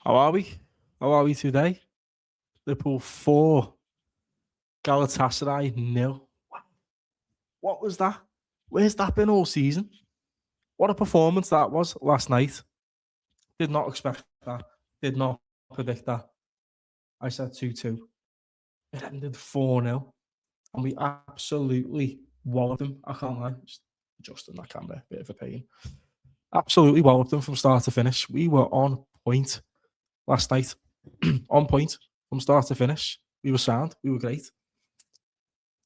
How are we? How are we today? Liverpool 4, Galatasaray nil. What was that? Where's that been all season? What a performance that was last night. Did not expect that. Did not predict that. I said 2-2. It ended 4-0. And we absolutely walloped them. I can't lie. Just adjusting that camera, bit of a pain. Absolutely walloped them from start to finish. We were on point last night. On point from start to finish. We were sound. We were great.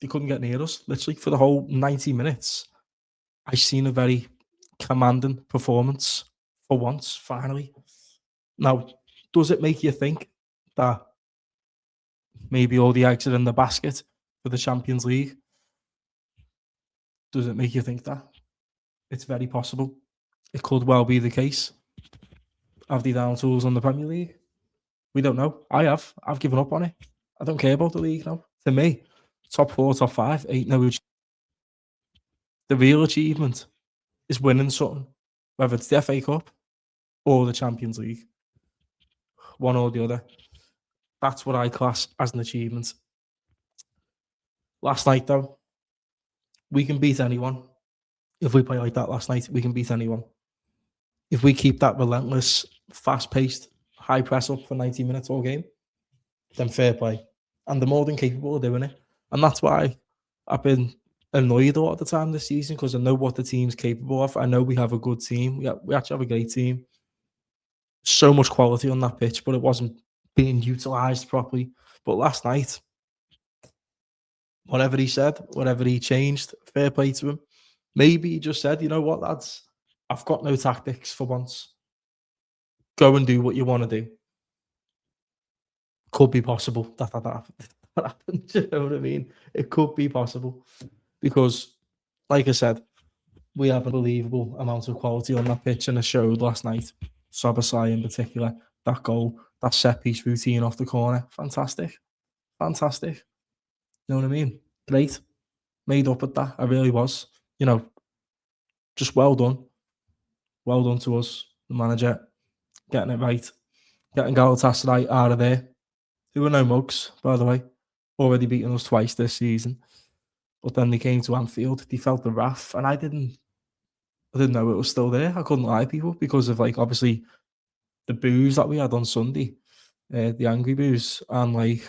They couldn't get near us, literally, for the whole 90 minutes. I seen a very commanding performance for once, finally. Now, does it make you think that maybe all the eggs are in the basket for the Champions League? Does it make you think that? It's very possible. It could well be the case. Have they down tools on the Premier League? We don't know. I have. I've given up on it. I don't care about the league now. To me, top 4, top 5 ain't no. The real achievement is winning something, whether it's the FA Cup or the Champions League, one or the other. That's what I class as an achievement. Last night, though, we can beat anyone. If we play like that last night, we can beat anyone. If we keep that relentless, fast-paced, high press up for 90 minutes all game, then fair play. And they're more than capable of doing it. And that's why I've been annoyed a lot of the time this season, because I know what the team's capable of. I know we have a good team. We actually have a great team. So much quality on that pitch, but it wasn't being utilised properly. But last night, whatever he said, whatever he changed, fair play to him. Maybe he just said, you know what, lads, I've got no tactics for once. Go and do what you want to do. Could be possible that happened. Do you know what I mean? It could be possible. Because, like I said, we have an unbelievable amount of quality on that pitch, and it showed last night. Szoboszlai in particular, that goal, that set-piece routine off the corner. Fantastic. Fantastic. You know what I mean? Great. Made up at that. I really was. You know, just well done. Well done to us, the manager, getting it right. Getting Galatasaray out of there. Who were no mugs, by the way. Already beaten us twice this season. But then they came to Anfield. They felt the wrath. And I didn't know it was still there. I couldn't lie to people because of, like, obviously the boos that we had on Sunday. The angry boos. And, like,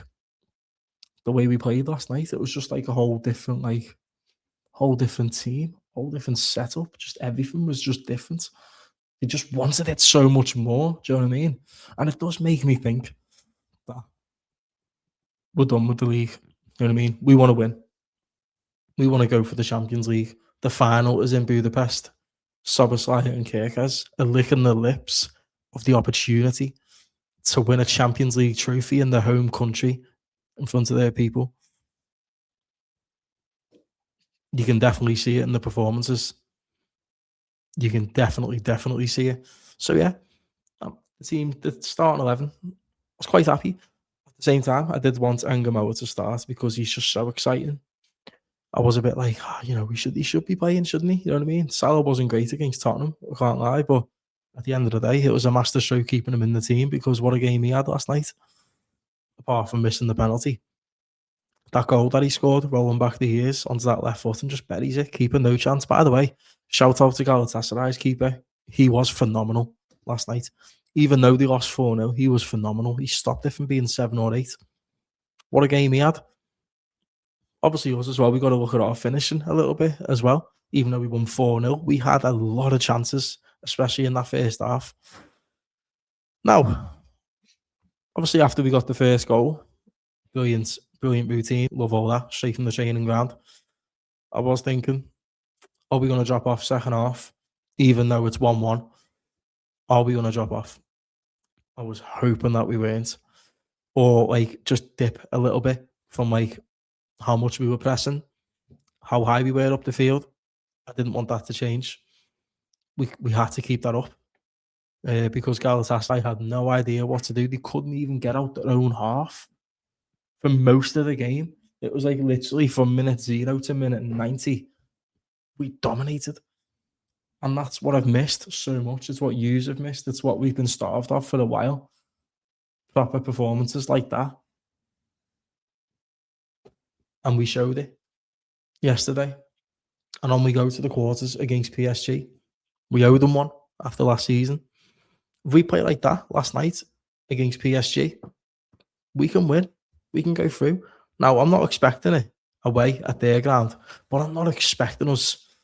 the way we played last night, it was just like a whole different team, whole different setup. Just everything was just different. They just wanted it so much more. Do you know what I mean? And it does make me think that we're done with the league. You know what I mean? We want to win. We want to go for the Champions League. The final is in Budapest. Szoboszlai and Kerkez are licking their lips of the opportunity to win a Champions League trophy in their home country in front of their people. You can definitely see it in the performances. You can definitely see it. So, yeah, the team, the starting 11, I was quite happy. At the same time, I did want Angamoa to start because he's just so exciting. I was a bit like, he should be playing, shouldn't he? You know what I mean? Salah wasn't great against Tottenham, I can't lie, but at the end of the day, it was a masterstroke keeping him in the team because what a game he had last night, apart from missing the penalty. That goal that he scored, rolling back the ears onto that left foot and just buries it, keeping no chance. By the way, shout out to Galatasaray's keeper. He was phenomenal last night. Even though they lost 4-0, he was phenomenal. He stopped it from being 7 or 8. What a game he had. Obviously, us as well, we got to look at our finishing a little bit as well. Even though we won 4-0, we had a lot of chances, especially in that first half. Now, obviously, after we got the first goal, brilliant routine, love all that, straight from the training ground. I was thinking, are we going to drop off second half, even though it's 1-1? Are we going to drop off? I was hoping that we weren't. Or, like, just dip a little bit from, like, how much we were pressing, how high we were up the field. I didn't want that to change. We had to keep that up because Galatasaray had no idea what to do. They couldn't even get out their own half for most of the game. It was like literally from minute 0 to minute 90, we dominated. And that's what I've missed so much. It's what yous have missed. It's what we've been starved of for a while. proper performances like that, and we showed it yesterday. And on we go to the quarters against PSG. We owe them one after last season. If we play like that last night against PSG, we can win. We can go through. Now, I'm not expecting it away at their ground, but I'm not expecting us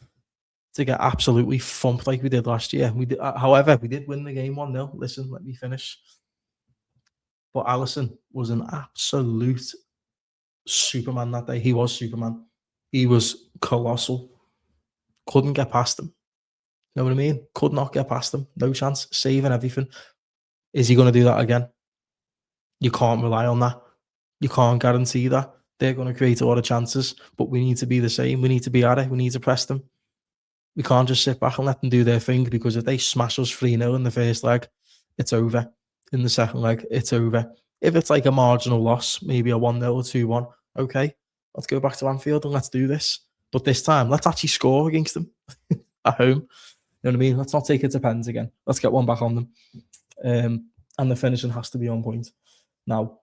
to get absolutely thumped like we did last year. We did, however, we did win the game 1-0. Listen, let me finish. But Alisson was an absolute Superman that day. He was Superman. He was colossal. Couldn't get past him. Know what I mean? Could not get past him. No chance. Saving everything. Is he going to do that again? You can't rely on that. You can't guarantee that. They're going to create a lot of chances, but we need to be the same. We need to be at it. We need to press them. We can't just sit back and let them do their thing, because if they smash us 3-0 in the first leg, it's over. In the second leg, it's over. If it's like a marginal loss, maybe a 1-0 or 2-1, okay, let's go back to Anfield and let's do this. But this time, let's actually score against them at home. You know what I mean? Let's not take it to pens again. Let's get one back on them. And the finishing has to be on point. Now,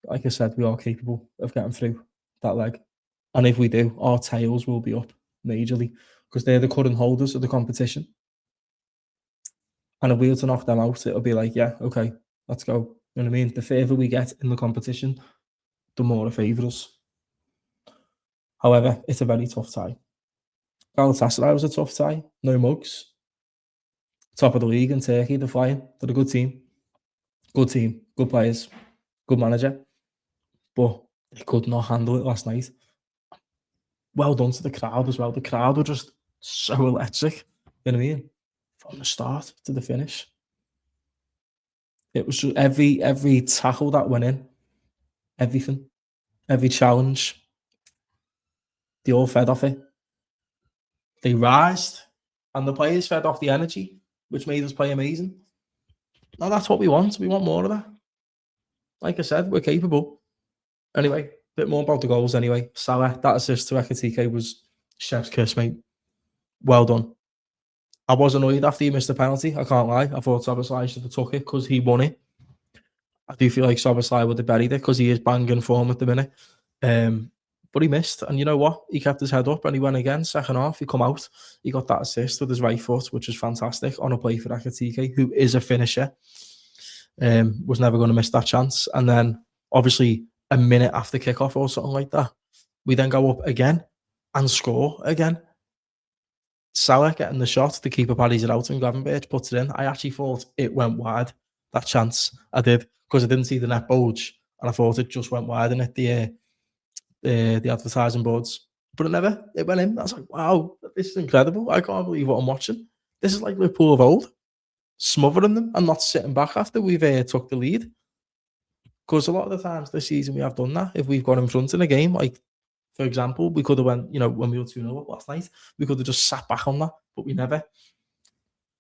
like I said, we are capable of getting through that leg. And if we do, our tails will be up majorly, because they're the current holders of the competition. And if we were to knock them out, it'll be like, yeah, okay, let's go. You know what I mean? The further we get in the competition, the more it favours us. However, it's a very tough tie. Galatasaray was a tough tie. No mugs. Top of the league in Turkey. They're flying. They're a good team. Good team. Good players. Good manager. But they could not handle it last night. Well done to the crowd as well. The crowd were just so electric. You know what I mean? From the start to the finish. It was just every tackle that went in. Everything. Every challenge. They all fed off it. They rised. And the players fed off the energy, which made us play amazing. Now that's what we want. We want more of that. Like I said, we're capable. Anyway, a bit more about the goals anyway. Salah, that assist to Ekitike was chef's kiss, mate. Well done. I was annoyed after he missed the penalty. I can't lie. I thought Szoboszlai should have took it because he won it. I do feel like Szoboszlai would have buried it because he is banging form at the minute. But he missed. And you know what? He kept his head up and he went again. Second half, he come out. He got that assist with his right foot, which was fantastic, on a play for Ekitike, who is a finisher. Was never going to miss that chance. And then, obviously, a minute after kickoff or something like that, we then go up again and score again. Salah getting the shot, the keeper parries it out and Gravenberch puts it in. I actually thought it went wide, that chance. I did, because I didn't see the net bulge, and I thought it just went wide and hit the advertising boards. But it went in. I was like, wow, this is incredible. I can't believe what I'm watching. This is like Liverpool of old, smothering them and not sitting back after we've took the lead. Because a lot of the times this season we have done that. If we've got in front in a game, like, for example, we could have went, when we were 2-0 up last night, we could have just sat back on that, but we never.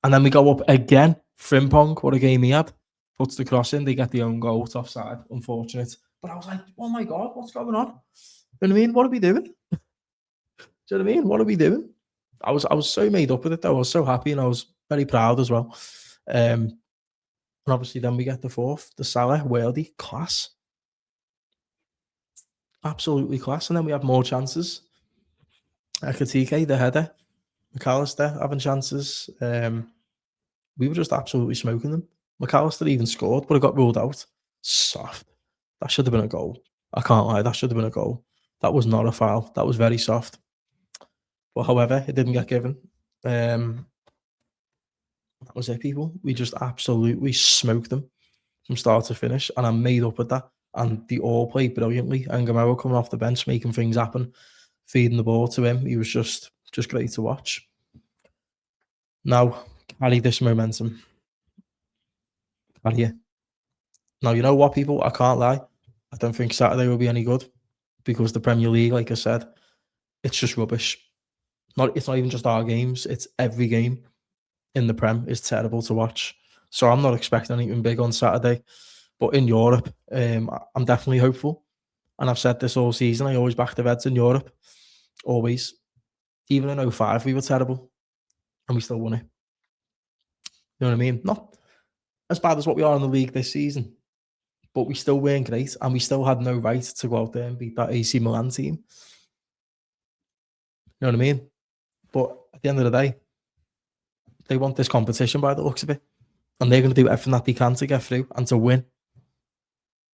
And then we go up again. Frimpong, what a game he had. Puts the cross in, they get the own goal. It's offside, unfortunate. But I was like, oh my God, what's going on? You know what I mean? What are we doing? Do you know what I mean? What are we doing? I was so made up with it though. I was so happy and I was very proud as well. And obviously then we get the fourth, the Salah, worldy, class. Absolutely class. And then we have more chances. Ekitike, the header. McAllister having chances. We were just absolutely smoking them. McAllister even scored, but it got ruled out. Soft. That should have been a goal. I can't lie, that should have been a goal. That was not a foul. That was very soft. But however, it didn't get given. That was it, people. We just absolutely smoked them from start to finish, and I'm made up with that. And they all played brilliantly. And Gamero coming off the bench, making things happen, feeding the ball to him. He was just great to watch. Now, carry this momentum. Carry it. Now, you know what, people? I can't lie. I don't think Saturday will be any good, because the Premier League, like I said, it's just rubbish. It's not even just our games. It's every game in the Prem is terrible to watch. So I'm not expecting anything big on Saturday. But in Europe, I'm definitely hopeful. And I've said this all season. I always back the Reds in Europe. Always. Even in 05, we were terrible. And we still won it. You know what I mean? as bad as what we are in the league this season, but we still weren't great, and we still had no right to go out there and beat that AC Milan team. You know what I mean? But at the end of the day, they want this competition by the looks of it, and they're going to do everything that they can to get through and to win.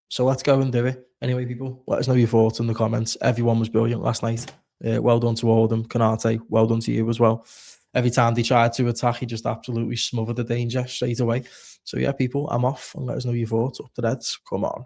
So let's go and do it. Anyway, people, let us know your thoughts in the comments. Everyone was brilliant last night. Well done to all of them. Konate, well done to you as well. Every time they tried to attack, he just absolutely smothered the danger straight away. So yeah, people, I'm off, and let us know your thoughts. Up to Reds. Come on.